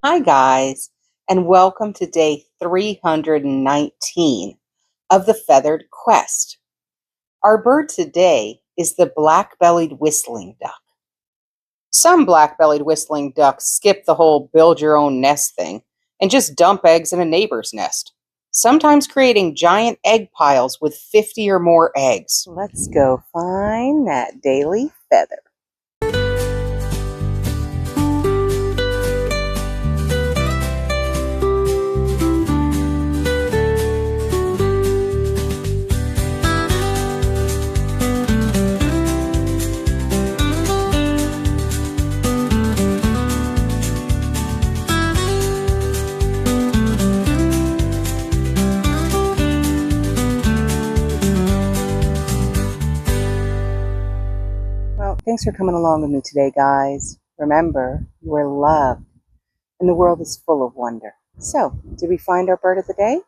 Hi, guys, and welcome to day 319 of the Feathered Quest. Our bird today is the black-bellied whistling duck. Some black-bellied whistling ducks skip the whole build your own nest thing and just dump eggs in a neighbor's nest, sometimes creating giant egg piles with 50 or more eggs. Let's go find that daily feather. Well, thanks for coming along with me today, guys. Remember, you are loved, and the world is full of wonder. So, did we find our bird of the day?